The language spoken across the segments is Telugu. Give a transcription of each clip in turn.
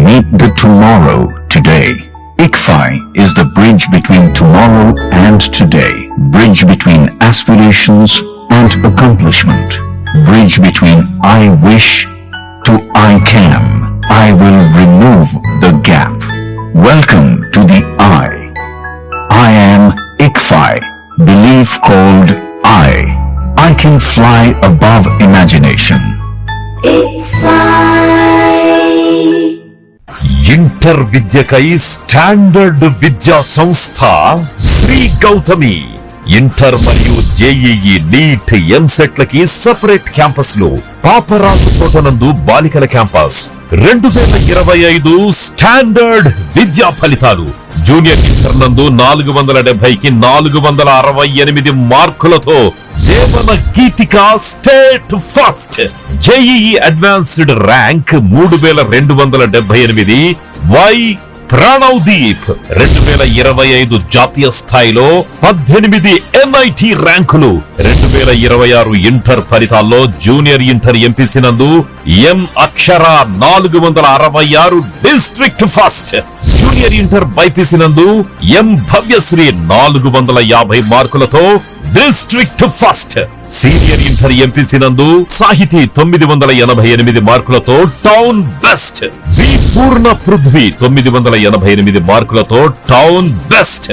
Meet the tomorrow today. ICFI is the bridge between tomorrow and today. Bridge between aspirations and accomplishment. Bridge between I wish to I can. I will remove the gap. Welcome to the I am ICFI. Belief called I can fly above imagination. Inter విద్యకై స్టాండర్డ్ విద్యా సంస్థ శ్రీ గౌతమి. ఇంటర్ మరియు జేఈఈ, నీట్, ఎంసెట్లకి సెపరేట్ క్యాంపస్లు. పాపరాజు తోటనందు బాలికల క్యాంపస్. 2025 స్టాండర్డ్ విద్యా ఫలితాలు. జూనియర్ ఇంటర్ నందు 470కి 468 మార్కులతో Jeevana Geethika state first. JEE advanced rank 3278. Y Pranavdeep 2025 జాతీయ స్థాయిలో 18 ఎన్ఐటి ర్యాంకులు. 2026 ఇంటర్ ఫలితాల్లో జూనియర్ ఇంటర్ ఎంపీసీ నందు ఎం అక్షర 466 district first. Junior inter BiPC నందు ఎం భవ్యశ్రీ 450 మార్కులతో district first. Senior inter MPC నందు సాహితీ 988 మార్కులతో టౌన్ బెస్ట్. వి పూర్ణ పృథ్వీ 988 మార్కులతో town best.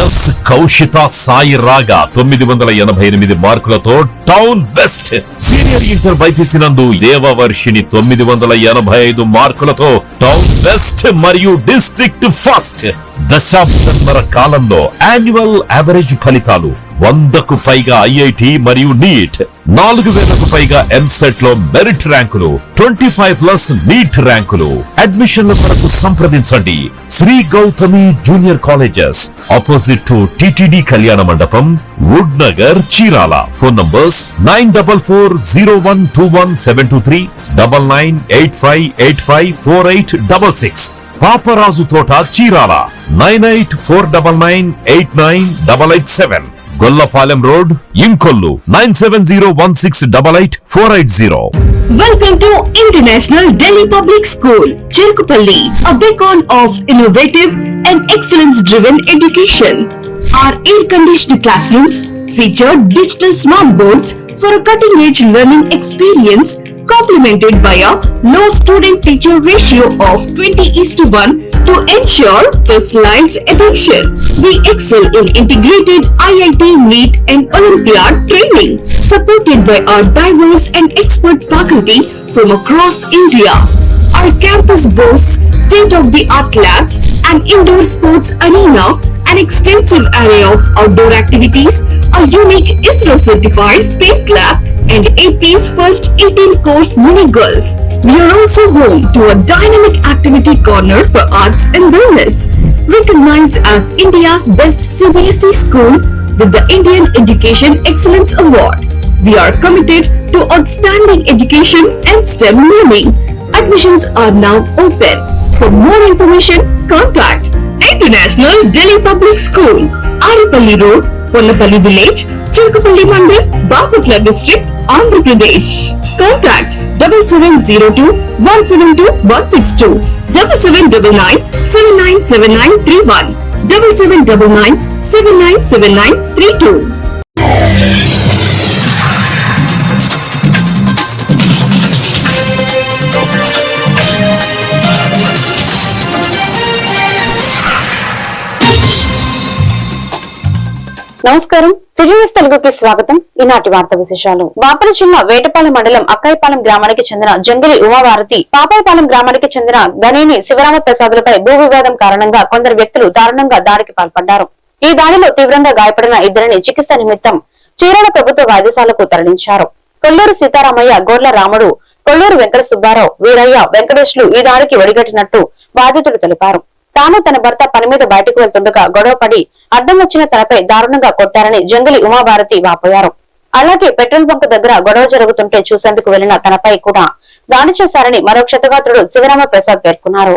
Yes Kaushitha Sai రాగా 988 మార్కులతో town best. Senior inter BiPC నందు దేవవర్షిని 985 మార్కులతో టౌన్ బెస్ట్ మరియు డిస్ట్రిక్ట్ ఫస్ట్. దశాబ్దన్నర కాలంలో యాన్యువల్ యావరేజ్ ఫలితాలు 100కు పైగా ఐఐటి మరియు నీట్, 4000కు పైగా ఎంసెట్ లో మెరిట్ ర్యాంకులు, 25+ నీట్ ర్యాంకులు. అడ్మిషన్ల కొరకు సంప్రదించండి Sri Gautami junior colleges, opposite to TTD Kalyana Mandapam, wood Nagar, Chirala. Phone numbers 9440121723, 9985854866. Paparaju Thota, Chirala 9849989887. Gollapalem road, Inkollu 9701688480. Welcome to International Delhi Public School, Cherukupalli, a beacon of innovative and excellence-driven education. Our air-conditioned classrooms feature digital smart boards for a cutting-edge learning experience, complemented by a low student-teacher ratio of 20:1 to ensure personalized attention. We excel in integrated IIT, NEET and Olympiad training, supported by our diverse and expert faculty from across India. Our campus boasts state-of-the-art labs, an indoor sports arena, an extensive array of outdoor activities, a unique ISRO-certified space lab, and AP's first 18-course mini golf. We are also home to a dynamic activity corner for arts and wellness, recognized as India's best CBSE school with the Indian Education Excellence Award. We are committed to outstanding education and STEM learning. Admissions are now open. For more information, contact International Delhi Public School, Aripalli Road, Ponnapalli Village, Cherukupalli Mandal, Baputla District, Andhra Pradesh. Contact 7702-172-162, 7799-797931, 7799-797932. నమస్కారం, సిటీ న్యూస్ తెలుగుకి స్వాగతం. ఈనాటి వార్త విశేషాలు. బాపట్ల జిల్లా వేటపాలెం మండలం అక్కాయిపాలెం గ్రామానికి చెందిన జంగిలి ఉమావారతి, పాపాయపాలెం గ్రామానికి చెందిన గనేని శివరామ ప్రసాదులపై భూ వివాదం కారణంగా కొందరు వ్యక్తులు దారుణంగా దాడికి పాల్పడ్డారు. ఈ దాడిలో తీవ్రంగా గాయపడిన ఇద్దరిని చికిత్స నిమిత్తం చీరాల ప్రభుత్వ వైద్యశాలకు తరలించారు. కొల్లూరు సీతారామయ్య, గోర్ల రాముడు, కొల్లూరు వెంకట సుబ్బారావు, వీరయ్య, వెంకటేశ్లు ఈ దాడికి ఒడిగట్టినట్టు బాధితులు తెలిపారు. తాను తన భర్త పని మీద బయటకు వెళ్తుండగా గొడవపడి అడ్డం వచ్చిన తనపై దారుణంగా కొట్టారని జంగిలి ఉమాభారతి వాపోయారు. అలాగే పెట్రోల్ బంక్ దగ్గర గొడవ జరుగుతుంటే చూసేందుకు వెళ్లిన తనపై కూడా దాడి చేశారని మరో క్షతగాత్రుడు శివరామ ప్రసాద్ పేర్కొన్నారు.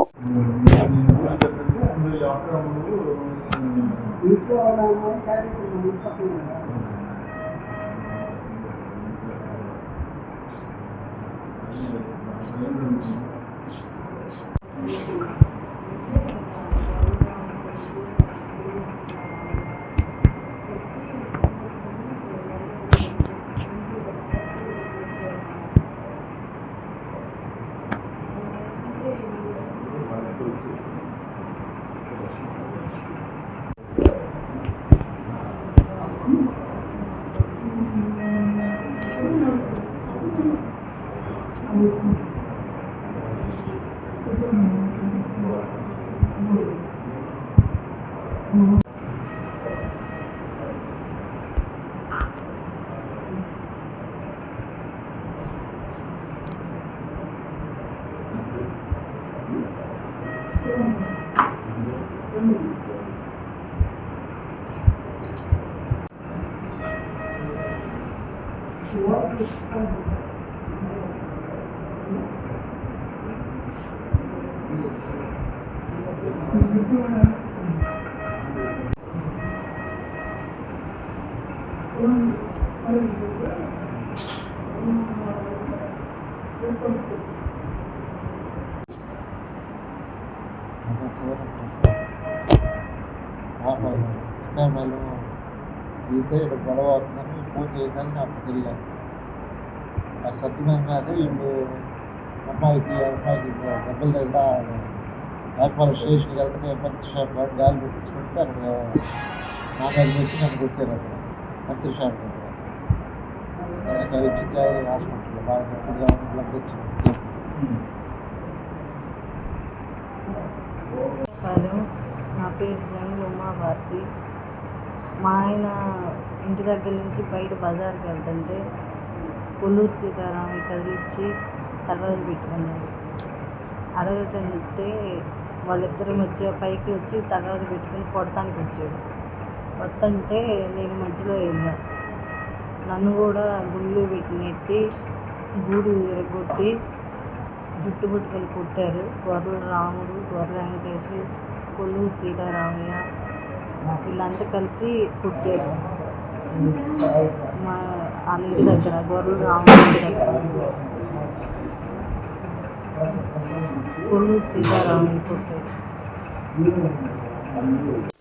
అయితే ఇక్కడ గొడవ అవుతుందని ఫోన్ చేశాను. అక్కడికి వెళ్ళాను. ఆ సత్యమైన వీళ్ళు అమ్మాయికి డబ్బులు దగ్గర ఏర్పాటు స్టేషన్కి వెళ్తే మంత్రి షాప్ వాడు గాలి పెట్టించుకుంటే అక్కడ నా దగ్గర వచ్చి నన్ను కొట్టారు. అక్కడ మంత్రి షాప్ దగ్గర అక్కడ ఇచ్చి హాస్పిటల్లో బాగా నొప్పిగా బ్లడ్ వచ్చింది. నా పేరు జంగుల ఉమాభారతి. మా ఆయన ఇంటి దగ్గర నుంచి బయట బజార్కి వెళ్తుంటే కొల్లూరు సీతారామయ్య కదిలిచ్చి తర్వాత పెట్టుకున్నాడు. అడగటంటే వాళ్ళిద్దరి మధ్య పైకి వచ్చి తర్వాత పెట్టుకుని కొడతానికి వచ్చాడు. కొట్టంటే నేను మధ్యలో వెళ్ళా. నన్ను కూడా గుళ్ళు పెట్టి నెట్టి గూడు విరగొట్టి జుట్టు పట్టుకొని కొట్టారు. గొర్రెల రాముడు, గొర్రెల వెంకటేశ్వరు, కొల్లూరు సీతారామయ్య వీళ్ళంతా కలిసి కొట్టారు. మా వాళ్ళ ఇంటి దగ్గర గొర్రెల రాముడు ఇంటి దగ్గర కొల్లూరు సీతారామయ్య కొట్టారు.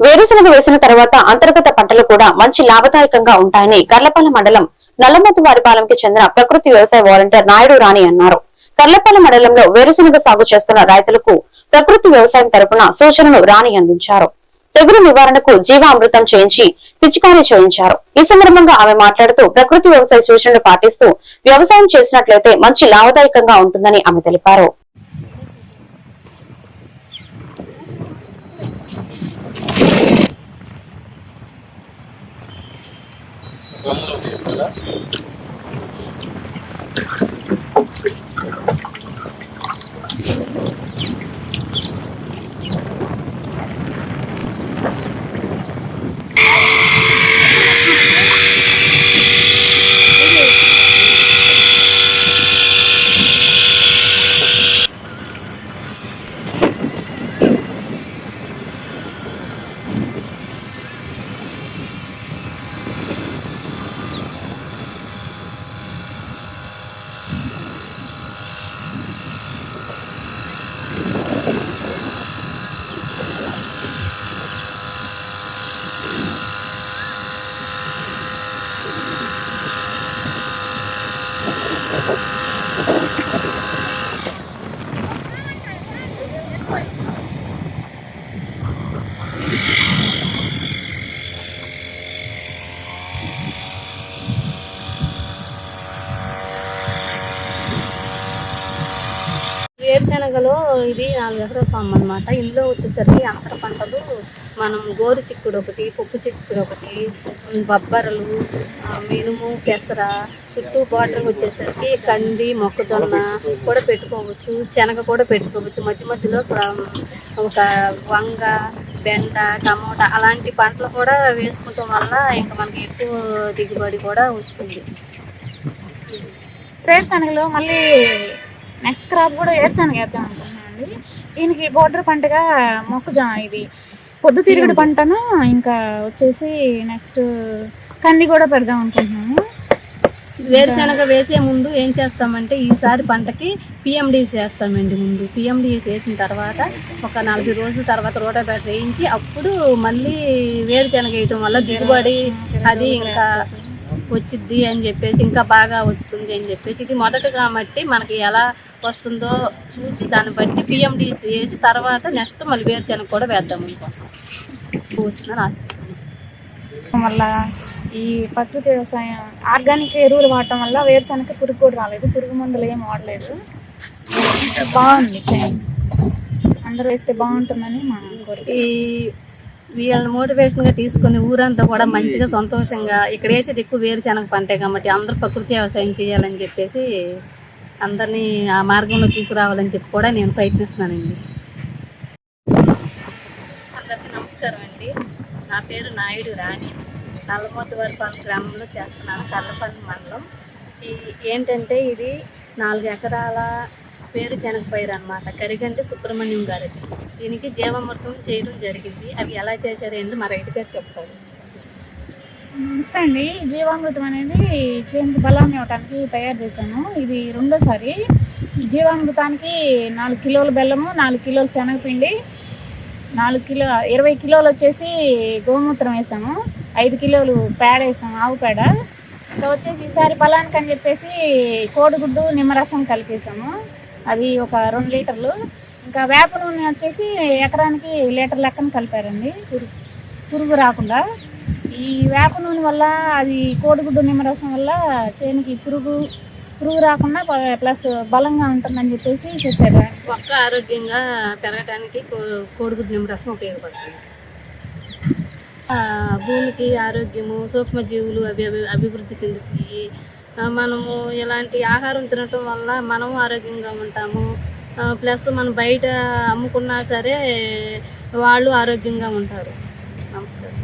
వేరుశనగ వేసిన తర్వాత అంతర్గత పంటలు కూడా మంచి లాభదాయకంగా ఉంటాయని కర్లపాలెం మండలం నల్లమోతువారిపాలెంకి చెందిన ప్రకృతి వ్యవసాయ వాలంటీర్ నాయుడు రాణి అన్నారు. కర్లపాలెం మండలంలో వేరుశనగ సాగు చేస్తున్న రైతులకు ప్రకృతి వ్యవసాయం తరపున సూచనలు రాణి అందించారు. తెగులు నివారణకు జీవామృతం చేయించి పిచికారీ చేయించారు. ఈ సందర్భంగా ఆమె మాట్లాడుతూ ప్రకృతి వ్యవసాయ సూచనలు పాటిస్తూ వ్యవసాయం చేసినట్లయితే మంచి లాభదాయకంగా ఉంటుందని ఆమె తెలిపారు. వేరుశనగలో ఇది 4 ఎకరాల ఫామ్ అనమాట. ఇందులో వచ్చేసరికి అంతర పంటలు మనం గోరు చిక్కుడు ఒకటి, పప్పు చిక్కుడు ఒకటి, బొబ్బరలు, మినుము, పెసర, చుట్టూ బార్డర్ వచ్చేసరికి కంది, మొక్కజొన్న కూడా పెట్టుకోవచ్చు, శనగ కూడా పెట్టుకోవచ్చు. మధ్య మధ్యలో ఒక వంగ, బెండ, టమోటా అలాంటి పంటలు కూడా వేసుకుంటాం వల్ల ఇంకా మనకి ఎక్కువ దిగుబడి కూడా వస్తుంది. వేరుశనగలో మళ్ళీ నెక్స్ట్ క్రాప్ కూడా వేరుశనగ వేద్దాం అనుకుంటున్నానండి. దీనికి బోర్డర్ పంటగా మొక్కజొన్న, ఇది పొద్దుతిరుగుడు పంటను, ఇంకా వచ్చేసి నెక్స్ట్ కంది కూడా పెడదాం అనుకుంటున్నాము. వేరుశనగ వేసే ముందు ఏం చేస్తామంటే ఈసారి పంటకి పిఎండిఎస్ వేస్తామండి. ముందు పిఎండిఎస్ వేసిన తర్వాత ఒక 40 రోజుల తర్వాత రోటావేటర్ వేయించి అప్పుడు మళ్ళీ వేరుశనగ వేయటం వల్ల దిగుబడి అది ఇంకా వచ్చిద్ది అని చెప్పేసి, ఇంకా బాగా వస్తుంది అని చెప్పేసి, ఇది మొదట కాబట్టి మనకి ఎలా వస్తుందో చూసి దాన్ని బట్టి పిఎండిఎస్ వేసి తర్వాత నెక్స్ట్ మళ్ళీ వేరుశనగ కూడా వేద్దాం అనుకోసం వస్తుందని ఆశిస్తున్నాం. వల్ల ఈ ప్రకృతి వ్యవసాయం ఆర్గానిక్ ఎరువులు వాడటం వల్ల వేరుశనగకి పురుగు కూడా రాలేదు, పురుగు మందులు ఏం వాడలేదు. బాగుంది, అందరూ వేస్తే బాగుంటుందని మా కోరిక. ఈ వీళ్ళని మోటివేషన్గా తీసుకుని ఊరంతా కూడా మంచిగా సంతోషంగా ఇక్కడ వేసేది ఎక్కువ వేరుశనగ పంటే కాబట్టి అందరూ ప్రకృతి వ్యవసాయం చేయాలని చెప్పేసి అందరినీ ఆ మార్గంలో తీసుకురావాలని చెప్పి కూడా నేను ప్రయత్నిస్తున్నానండి. అందరికీ నమస్కారం అండి. నా పేరు నాయుడు రాణి. నల్లమోతువారిపాలెం గ్రామంలో చేస్తున్నాను, కర్లపల్లి మండలం. ఏంటంటే ఇది 4 ఎకరాల వేరుశనగ పైరు అన్నమాట. కరిగంటి సుబ్రహ్మణ్యం గారికి దీనికి జీవామృతం చేయడం జరిగింది. అవి ఎలా చేశారు ఏంటి మా రైతు గారు చెప్తారు. నమస్తే అండి. జీవామృతం అనేది చేనుకి బలాన్ని ఇవ్వడానికి తయారు చేశాను. ఇది రెండోసారి. ఈ జీవామృతానికి 4 కిలోల బెల్లము, 4 కిలోల శనగపిండి, 20 కిలోలు వచ్చేసి గోమూత్రం వేసాము, 5 కిలోలు పేడ వేసాము, ఆవు పేడ. ఇంకా వచ్చేసి ఈసారి బలానికి అని చెప్పేసి కోడిగుడ్డు నిమ్మరసం కలిపేసాము, అది ఒక 2 లీటర్లు. ఇంకా వేప నూనె వచ్చేసి ఎకరానికి లీటర్ లెక్కన కలిపారండి, పురుగు రాకుండా. ఈ వేప నూనె వల్ల, అది కోడిగుడ్డు నిమ్మరసం వల్ల చేనుకి పురుగు రాకుండా ప్లస్ బలంగా ఉంటుందని చెప్పేసి చెప్పారు. మొక్క ఆరోగ్యంగా పెరగడానికి కోడిగుడ్డు నిమ్మరసం ఉపయోగపడుతుంది. భూమికి ఆరోగ్యము, సూక్ష్మజీవులు అవి అభివృద్ధి చెందుతాయి. మనము ఇలాంటి ఆహారం తినటం వల్ల మనము ఆరోగ్యంగా ఉంటాము, ప్లస్ మనం బయట అమ్ముకున్నా సరే వాళ్ళు ఆరోగ్యంగా ఉంటారు. నమస్కారం.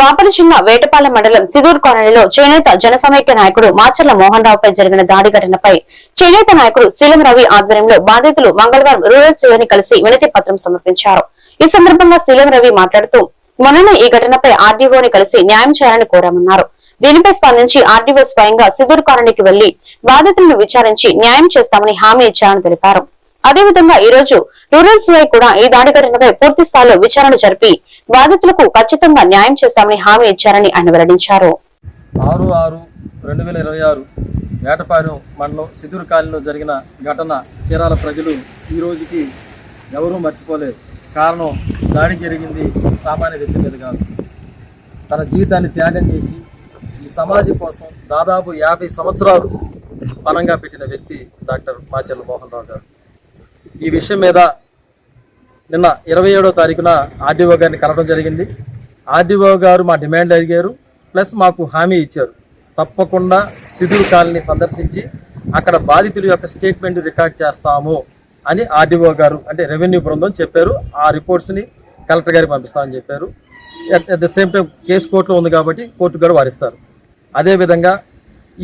బాపట్ల జిల్లా వేటపాలెం మండలం సిదూర్ కాలనీలో చేనేత జన సమైక్య నాయకుడు మాచర్ల మోహన్ రావుపై జరిగిన దాడి ఘటనపై చేనేత నాయకుడు శీలం రవి ఆధ్వర్యంలో బాధితులు మంగళవారం రూరల్ సీఓని కలిసి వినతి పత్రం సమర్పించారు. ఈ సందర్భంగా శీలం రవి మాట్లాడుతూ మొన్ననే ఈ ఘటనపై ఆర్డీఓని కలిసి న్యాయం చేయాలని కోరామన్నారు. దీనిపై స్పందించి ఆర్డీఓ స్వయంగా సిదూర్ కాలనీకి వెళ్లి బాధితులను విచారించి న్యాయం చేస్తామని హామీ ఇచ్చారని తెలిపారు. అదేవిధంగా ఈ రోజు రూరల్ సీఐ కూడా ఈ దాడి ఘటనపై పూర్తి స్థాయిలో విచారణ జరిపి బాధితులకు ఖచ్చితంగా న్యాయం చేస్తామని హామీ ఇచ్చారని ఆయన వెల్లడించారు. 6/6/2026 వేటపాలెం మండలం సిదూర్ కాలనీలో జరిగిన ఘటన చీరాల ప్రజలు ఈ రోజుకి ఎవరూ మర్చిపోలేదు. కారణం, దాడి జరిగింది సామాన్య వ్యక్తి మీద కాదు. తన జీవితాన్ని త్యాగం చేసి ఈ సమాజం కోసం దాదాపు 50 సంవత్సరాలు పనంగా పెట్టిన వ్యక్తి డాక్టర్ మాచర్ల మోహన్ రావు గారు. ఈ విషయం మీద నిన్న 27వ తారీఖున ఆర్డీఓ గారిని కలవడం జరిగింది. ఆర్డీఓ గారు మా డిమాండ్ అడిగారు, ప్లస్ మాకు హామీ ఇచ్చారు. తప్పకుండా సిదూర్ కాలనీ సందర్శించి అక్కడ బాధితుల యొక్క స్టేట్మెంట్ రికార్డ్ చేస్తాము అని ఆర్డీఓ గారు, అంటే రెవెన్యూ బృందం చెప్పారు. ఆ రిపోర్ట్స్ని కలెక్టర్ గారికి పంపిస్తామని చెప్పారు. At the same time case కోర్టులో ఉంది కాబట్టి కోర్టు కూడా వారిస్తారు. అదేవిధంగా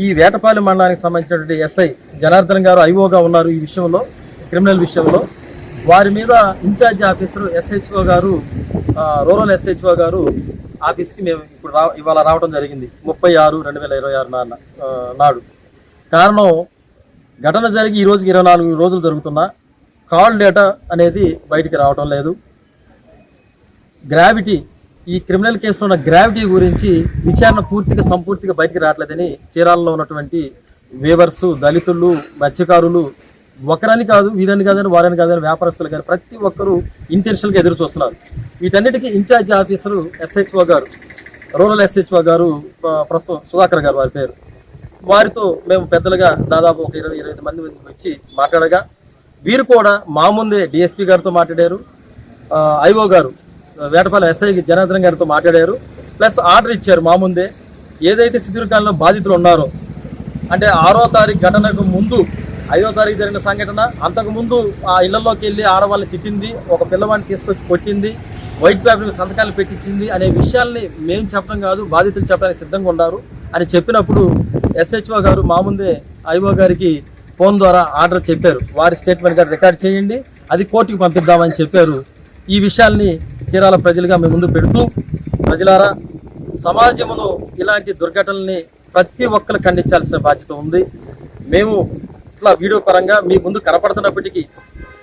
ఈ వేటపాలెం మండలానికి సంబంధించినటువంటి ఎస్ఐ జనార్దన్ గారు ఐఓగా ఉన్నారు. ఈ విషయంలో, క్రిమినల్ విషయంలో వారి మీద ఇన్ఛార్జ్ ఆఫీసర్ ఎస్హెచ్ఓ గారు, రూరల్ ఎస్హెచ్ఓ గారు ఆఫీస్కి మేము ఇప్పుడు ఇవాళ రావడం జరిగింది 30/6/2026 నాడు. కారణం, ఘటన జరిగి ఈ రోజుకి 24 రోజులు జరుగుతున్నా కాల్ డేటా అనేది బయటికి రావడం లేదు. గ్రావిటీ, ఈ క్రిమినల్ కేసులో ఉన్న గ్రావిటీ గురించి విచారణ సంపూర్తిగా బయటికి రావట్లేదని చీరాలలో ఉన్నటువంటి వేవర్స్, దళితులు, మత్స్యకారులు, ఒకరని కాదు, వీరని కాదని, వారని కాదని, వ్యాపారస్తులు కానీ ప్రతి ఒక్కరూ ఇంటెన్షనల్గా ఎదురు చూస్తున్నారు. వీటన్నిటికీ ఇన్ఛార్జ్ ఆఫీసరు ఎస్హెచ్ఓ గారు, రూరల్ ఎస్హెచ్ఓ గారు, ప్రస్తుతం సుధాకర్ గారు వారి పేరు, వారితో మేము పెద్దలుగా దాదాపు ఒక 20-25 మంది వచ్చి మాట్లాడగా వీరు కూడా మా ముందే డిఎస్పీ గారితో మాట్లాడారు, ఐఓ గారు వేటపాలెం ఎస్ఐ జనార్దన్ గారితో మాట్లాడారు. ప్లస్ ఆర్డర్ ఇచ్చారు మా ముందే. ఏదైతే సిదూర్ కాలనీలో బాధితులు ఉన్నారో, అంటే 6వ తారీఖు ఘటనకు ముందు 5వ తారీఖు జరిగిన సంఘటన, అంతకుముందు ఆ ఇళ్లలోకి వెళ్ళి ఆడవాళ్ళని తిట్టింది, ఒక పిల్లవాడిని తీసుకొచ్చి కొట్టింది, వైట్ పేపర్ సంతకాలు పెట్టించింది అనే విషయాల్ని మేము చెప్పడం కాదు, బాధితులు చెప్పడానికి సిద్ధంగా ఉన్నారు అని చెప్పినప్పుడు ఎస్హెచ్ఓ గారు మా ముందే ఐఓ గారికి ఫోన్ ద్వారా ఆర్డర్ చెప్పారు. వారి స్టేట్మెంట్ గారు రికార్డ్ చేయండి, అది కోర్టుకు పంపిద్దామని చెప్పారు. ఈ విషయాల్ని చీరాల ప్రజలుగా మేము ముందు పెడుతూ, ప్రజలారా, సమాజంలో ఇలాంటి దుర్ఘటనల్ని ప్రతి ఒక్కరు ఖండించాల్సిన బాధ్యత ఉంది. మేము ఇట్లా వీడియో పరంగా మీ ముందు కనపడుతున్నప్పటికీ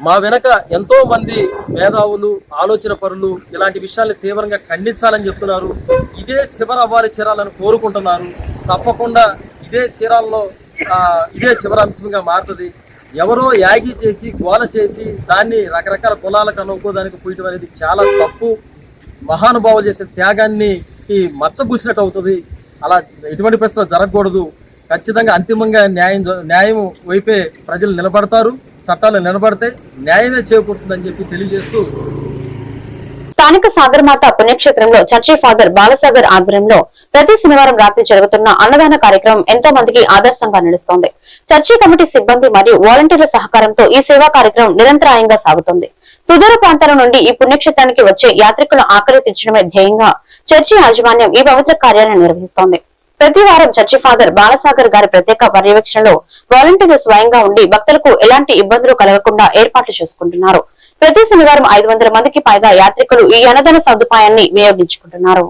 మా వెనక ఎంతో మంది మేధావులు, ఆలోచన పరులు ఇలాంటి విషయాల్ని తీవ్రంగా ఖండించాలని చెప్తున్నారు. ఇదే చివరి అవ్వాలి చీరాలని కోరుకుంటున్నారు. తప్పకుండా ఇదే చీరాల్లో ఇదే చివరి అంశంగా మారుతుంది. ఎవరో యాగి చేసి గోల చేసి దాన్ని రకరకాల కులాలకు అనుకోదానికి పోయటం అనేది చాలా తప్పు. మహానుభావులు చేసే త్యాగాన్ని మచ్చబూసినట్టు అవుతుంది. అలా ఎటువంటి పరిస్థితుల్లో జరగకూడదు. ఖచ్చితంగా అంతిమంగా న్యాయం వైపే ప్రజలు నిలబడతారు. చట్టాలు నిలబడితే న్యాయమే చేకూరుతుందని చెప్పి తెలియజేస్తూ స్థానిక సాగరమాత పుణ్యక్షేత్రంలో చర్చి ఫాదర్ బాలసాగర్ ఆధ్వర్యంలో ప్రతి శనివారం రాత్రి జరుగుతున్న అన్నదాన కార్యక్రమం ఎంతో మందికి ఆదర్శంగా నిలుస్తోంది. చర్చి కమిటీ సిబ్బంది మరియు వాలంటీర్ల సహకారంతో ఈ సేవా కార్యక్రమం నిరంతరాయంగా సాగుతుంది. సుదూర ప్రాంతాల నుండి ఈ పుణ్యక్షేత్రానికి వచ్చే యాత్రికుల ఆకలి తీర్చడమే ధ్యేయంగా చర్చి యాజమాన్యం ఈ పవిత్ర కార్యాలను నిర్వహిస్తోంది. ప్రతి వారం చర్చి ఫాదర్ బాలసాగర్ గారి ప్రత్యేక పర్యవేక్షణలో వాలంటీర్లు స్వయంగా ఉండి భక్తులకు ఎలాంటి ఇబ్బందులు కలగకుండా ఏర్పాట్లు చేసుకుంటున్నారు. ప్రతి శనివారం 500 మందికి పైగా యాత్రికులు ఈ అన్నదాన సదుపాయాన్ని వినియోగించుకుంటున్నారు.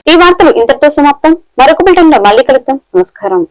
ఈ వార్తలు ఇంతటితో సమాప్తం. మరొక బిల్టన్లో మళ్ళీ కలుద్దాం. నమస్కారం.